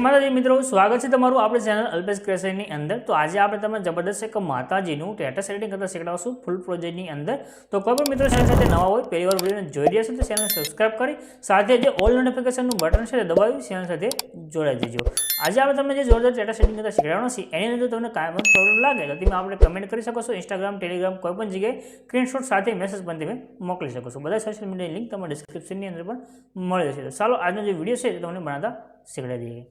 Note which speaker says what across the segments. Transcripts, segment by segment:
Speaker 1: माताजी मित्रों, स्वागत है तमारू आपणे चेनल अल्पेश क्रिएशननी अंदर। तो आज आपणे तमने जबरदस्त एक माताजीनुं स्टेटस एडिटिंग करता शीखवाडीशुं फूल प्रोजेक्टनी अंदर। तो कोई पण मित्रों चेनल साथे नवा होय, पहली वार विडियोने जोई रह्या छो तो चेनल सब्सक्राइब करी साथे जे ऑल नोटिफिकेशननुं बटन छे दबावी चेनल साथे जोડાઈ देजो। आज आपणे तमने जे जोरदार स्टेटस एडिटिंग करता शीखवाडवाना छे एनी अंदर तमने काई पण प्रॉब्लम लागे तो तमे आपणे कमेंट करी शको छो। इंस्टाग्राम, टेलिग्राम कोई पण जग्याए स्क्रीनशॉट साथे मेसेज पण तमे मोकली शको छो। बधा सोशल मीडिया लिंक तमने डिस्क्रिप्शननी अंदर पण मळी जशे। तो चालो आजनो जे विडियो छे तमने बनावता शीखवाડી दઈએ।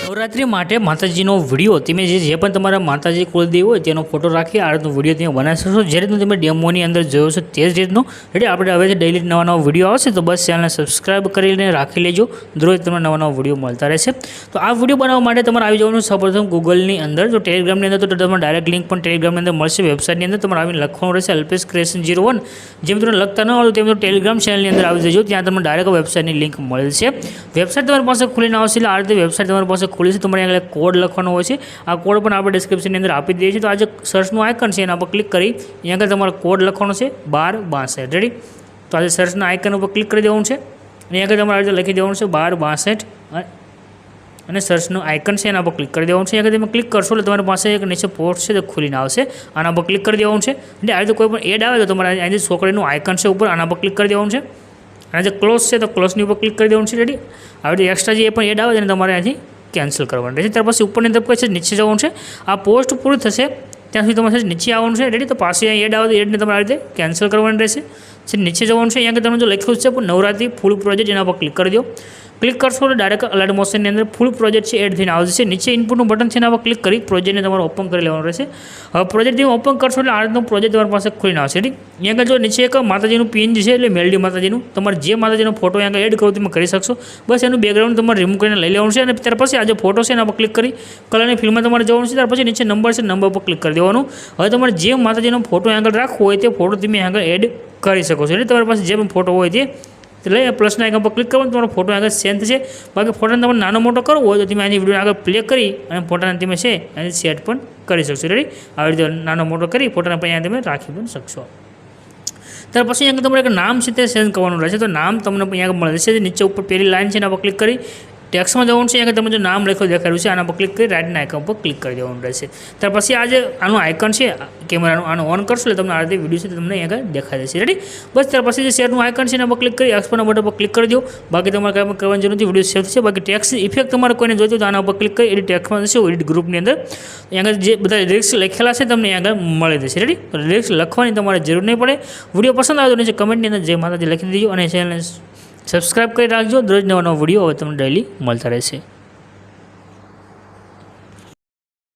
Speaker 1: नवरात्रि माटे माताजीनो विडियो तमे जे पण तमारा माताजी कुलदेवी होय तेनो फोटो राखी आ रीतनो विडियो तमे बनावी शको। जे रीतनो तमे डेमोनी अंदर जोयो छो ते ज रीतनो रेडी आपणे हवे डेली नवा नवा विडियो आवशे तो बस चेनलने सब्सक्राइब करीने राखी लेजो, रोज तमने नवा नवा विडियो मळता रहेशे। तो आ विडियो बनाववा माटे तमारे आवी जवानुं सर्वप्रथम गूगलनी अंदर, जो टेलिग्रामनी अंदर तो तमने डायरेक्ट लिंक पण टेलिग्रामनी अंदर मळशे। वेबसाइटनी अंदर तमारे आवीने लखवानुं रहेशे अल्पेश क्रिएशन 01। जे मित्रोने लखता न आवडे ते टेलिग्राम चेनलनी अंदर आवी जजो, त्यां तमने डायरेक्ट वेबसाइटनी लिंक मळेल छे। वेबसाइट तमारी पासे खुलीने आवशे એટલે આ રીતે વેબસાઇટ તમારી પાસે ખુલી છે। તમારે અહીંયા કોડ લખવાનો હોય છે, આ કોડ પણ આપણે ડિસ્ક્રિપ્શનની અંદર આપી દઈએ છીએ। તો આ જે સર્ચનું આઇકન છે એના પર ક્લિક કરી અહીંયા આગળ તમારો કોડ લખવાનો છે 1262 રેડી। તો આ સર્ચના આઇકન ઉપર ક્લિક કરી દેવાનું છે અને અહીંયા આગળ તમારે આ રીતે લખી દેવાનું છે 1262 અને સર્ચનું આઇકન છે એના પર ક્લિક કરી દેવાનું છે। અહીંયા તમે ક્લિક કરશો એટલે તમારી પાસે એક નીચે પોસ્ટ છે તે ખુલીને આવશે, આના પર ક્લિક કરી દેવાનું છે। એટલે આ રીતે કોઈ પણ એડ આવે તો તમારે અહીંથી છોકરીનું આઇકન છે ઉપર આના પર ક્લિક કરી દેવાનું છે અને જે ક્લોઝ છે તો ક્લોઝની ઉપર ક્લિક કરી દેવાનું છે રેડી। આવી રીતે એક્સ્ટ્રા જે પણ એડ આવે તેને તમારે અહીંથી કેન્સલ કરવાનું રહેશે। ત્યાર પછી ઉપરની તરફ છે નીચે જવાનું છે, આ પોસ્ટ પૂરી થશે ત્યાં સુધી તમારે નીચે આવવાનું છે રેડી। તો પાછી એડ આવે તો એડને તમારે આ રીતે કેન્સલ કરવાની રહેશે। નીચે જવાનું છે, અહીંયા તમે જો લખ્યું છે નવરાત્રિ ફૂલ પ્રોજેક્ટ એના પર ક્લિક કરી દો। ક્લિક કરશો તો ડાયરેક્ટ અલર્ટ મોશનની અંદર ફૂલ પ્રોજેક્ટ છે એડ થઈને આવશે। નીચે ઇનપુટનું બટન છે એના પર ક્લિક કરી પ્રોજેક્ટને તમારે ઓપન કરી લેવાનું રહેશે। હવે પ્રોજેક્ટ તમે ઓપન કરશો એટલે આ રીતનો પ્રોજેક્ટ તમારી પાસે ખુલીને આવશે રેડી। અહીંયા આગળ જો નીચે એક માતાજીનું પીએનજી છે એટલે મેલડી માતાજીનું, તમારે જે માતાજીનો ફોટો અહીંયા એડ કરો તમે કરી શકશો। બસ એનું બેકગ્રાઉન્ડ તમારે રિમૂવ કરીને લઈ લેવાનું છે અને ત્યાર પછી આ જે ફોટો છે એના પર ક્લિક કરી કલરની ફિલ્મમાં તમારે જવાનું છે। ત્યાર પછી નીચે નંબર છે, નંબર પર ક્લિક કરી દેવાનું। હવે તમારે જે માતાજીનો ફોટો આગળ રાખવો હોય તે ફોટો તમે આગળ એડ કરી શકો છો એટલે તમારી પાસે જે પણ ફોટો હોય તે એટલે પ્લસના આઇકન પર ક્લિક કરવાનું, તમારો ફોટો આગળ સેટ થશે। બાકી ફોટોને તમારે નાનો મોટો કરવો હોય તો તમે આની વિડીયો આગળ પ્લે કરી અને ફોટાને તમે છે અને સેટ પણ કરી શકશો રેડી। આવી રીતે નાનો મોટો કરી ફોટાને પણ અહીંયા તમે રાખી પણ શકશો। ત્યાર પછી અહીંયા તમારે એક નામ છે તે ચેન્જ કરવાનું રહેશે। તો નામ તમને અહીંયા મળે છે, નીચે ઉપર પહેલી લાઈન છે એના પર ક્લિક કરી ટેક્સ્ટમાં જવાનું છે। અહીંયા તમે જો નામ લખ્યું દેખાડ્યું છે આના પર ક્લિક કરી રાઇટના આઇકન પર ક્લિક કરી દેવાનું રહેશે। ત્યાર પછી આ જે આનું આઇકન છે કેમેરાનું આનો ઓન કરશો એટલે તમને આ રીતે વિડીયો છે તમને અહીંયા આગળ દેખાઈ જશે રેડી। બસ ત્યાર પછી જે શેરનું આઇકન છે એના પર ક્લિક કરી એક્સપોર્ટના બટન પર ક્લિક કરી દો। બાકી તમારે કાંઈ પણ કરવાની જરૂર નથી, વિડીયો સેવ થશે। બાકી ટેક્સ્ટ ઇફેક્ટ તમારે કોઈને જોઈતું તો આના પર ક્લિક કરી એડિટ ટેક્સ્ટમાં જશે એડિટ ગ્રુપની અંદર, અહીંયા આગળ જે બધા લિરિક્સ લખેલા છે તમને અહીંયા આગળ મળી જશે રેડી। તો લિરિક્સ લખવાની તમારે જરૂર નહીં પડે। વિડીયો પસંદ આવે તો નીચે કમેન્ટની અંદર જય માતાજી લખી દેજો અને ચેનલને સબસ્ક્રાઇબ કરી રાખજો, દરરોજ નવા નવા વિડીયો હવે તમને ડેલી મળતા રહેશે।